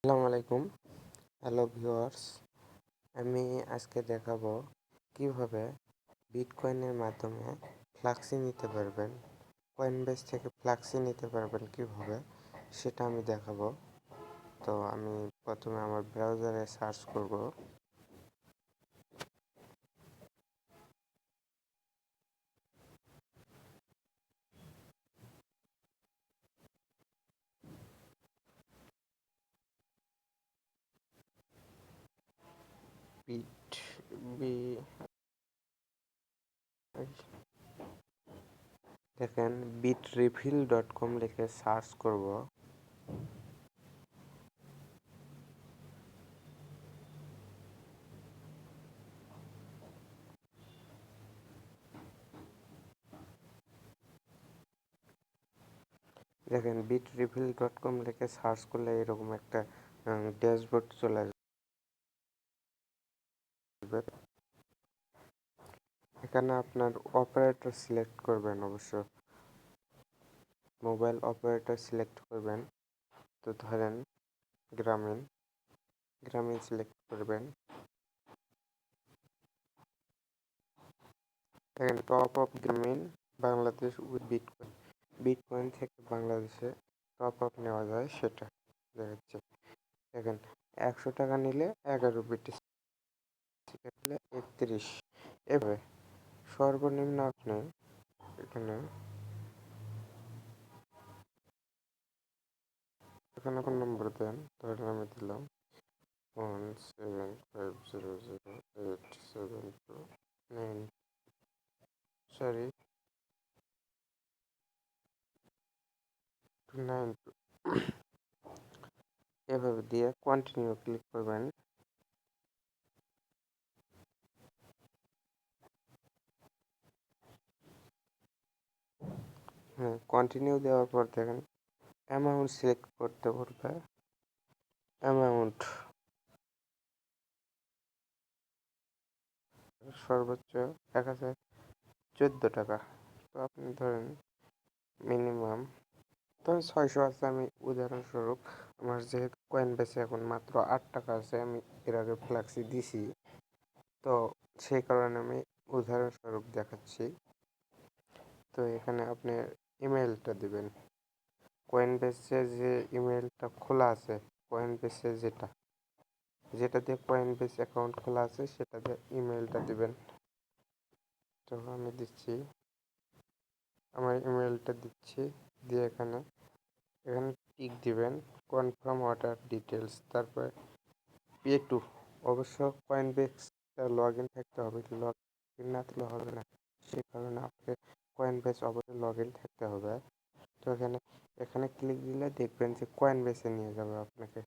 আসসালামু আলাইকুম। Hello viewers, আমি আজকে দেখাবো কিভাবে বিটকয়েনের মাধ্যমে ফ্লাক্সি নিতে পারবেন। কয়েনবেস থেকে ফ্লাক্সি নিতে পারবেন কিভাবে সেটা আমি দেখাবো। তো আমি প্রথমে আমার ব্রাউজারে সার্চ করব বিট বি দেখেন bitrefil.com লিখে সার্চ করব। দেখেন bitrefil.com লিখে সার্চ করলে এরকম একটা ড্যাশবোর্ড চলে আসবে। এখানে আপনার অপারেটর সিলেক্ট করবেন, অবশ্য মোবাইল অপারেটর সিলেক্ট করবেন। তো ধরেন গ্রামীণ গ্রামীণ সিলেক্ট করবেন। দেখেন টপ আপ গ্রামীণ বাংলাদেশ উইথ বিটকয়েন। বিটকয়েন থেকে বাংলাদেশে টপ আপ নেওয়া যায় সেটা দেখাচ্ছে। দেখেন 100 টাকা নিলে 11 বিটিসি, নিলে 31। এভাবে সর্বনিম্ন আপনি এখানে এখানে ফোন নম্বর দেন। ধরেন আমি দিলাম 175008729, সরি 292। এভাবে দিয়ে কন্টিনিউ ক্লিক করবেন। হ্যাঁ, কন্টিনিউ দেওয়ার পর দেখেন অ্যামাউন্ট সিলেক্ট করতে বলবে। অ্যামাউন্ট সর্বোচ্চ 1014 টাকা। তো আপনি ধরেন মিনিমাম ধরেন 600 আছে। আমি উদাহরণস্বরূপ, আমার যেহেতু কয়েন বেসে এখন মাত্র 8 টাকা আছে, আমি এর আগে ফ্ল্যাক্সি দিছি, তো সেই কারণে আমি উদাহরণস্বরূপ দেখাচ্ছি। তো এখানে আপনি ইমেলটা দিবেন। কয়েন বেসে যে ইমেলটা খোলা আছে, কয়েন বেসে যেটা দিয়ে কয়েন বেস অ্যাকাউন্ট খোলা আছে সেটা দিয়ে ইমেলটা দিবেন। তো আমি দিচ্ছি, আমার ইমেলটা দিচ্ছি, দিয়ে এখানে এখানে টিক দিবেন, কনফার্ম অর্ডার ডিটেলস, তারপরে পে টু। অবশ্য কয়েন বেসটা লগ ইন থাকতে হবে, লগ ইন না থাকলে হবে না। সেই কারণে আপনাকে কয়েন বেস অবশ্যই লগ ইন থাকতে হবে। তো এখানে এখানে ক্লিক দিলে দেখবেন যে কয়েন বেসে নিয়ে যাবে আপনাকে।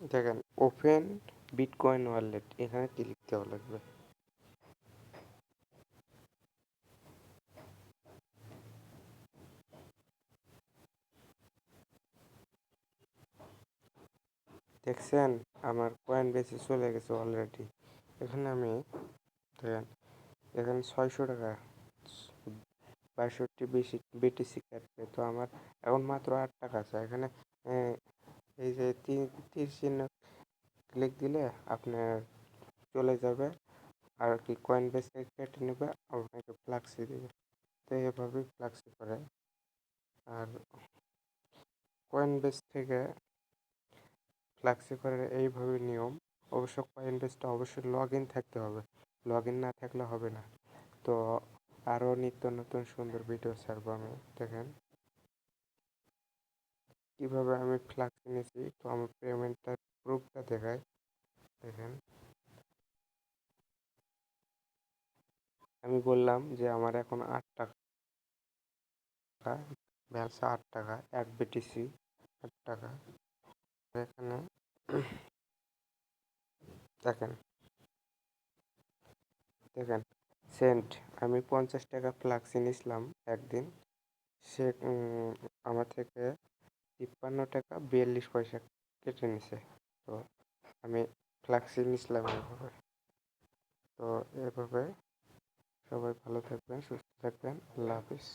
দেখেন ওপেন বিটকয়েন ওয়ালেট, এখানে ক্লিক দেওয়া লাগবে। দেখছেন আমার কয়েন বেসে চলে গেছে অলরেডি। এখানে আমি দেখেন এখানে 600 টাকা 62 বিটিসি কাটবে। তো আমার এখন মাত্র 8 টাকা আছে এখানে। এই যে তীর চিহ্ন ক্লিক দিলে আপনার চলে যাবে, আর কি কয়েন বেস থেকে কেটে নেবে, আপনাকে ফ্লাক্সি দেবে। তো এভাবেই ফ্লাক্সি করে। আর কয়েন বেস থেকে ফ্লাক্সি করার এইভাবে নিয়ম। অবশ্য কয়েন বেসটা অবশ্যই লগ ইন থাকতে হবে, লগ ইন না থাকলে হবে না। তো আরও নিত্য নতুন সুন্দর ভিডিও ছাড়বো আমি। দেখেন কীভাবে আমি ফ্লাক্স নিয়েছি। তো আমার পেমেন্টটার প্রুফটা দেখায়। দেখেন আমি বললাম যে আমার এখন 8 টাকা, ব্যালেন্স 8 টাকা, 1 বিটিসি 8 টাকা। এখানে দেখেন দেখেন সেন্ট, আমি 50 টাকা ফ্লাক্সি নিয়েছিলাম একদিন। সে আমার থেকে 53 টাকা 42 পয়সা কেটে নিছে। তো আমি ফ্ল্যাক্সি নিছিলাম এইভাবে। তো এভাবে সবাই ভালো থাকবেন, সুস্থ থাকবেন। আল্লাহ হাফিজ।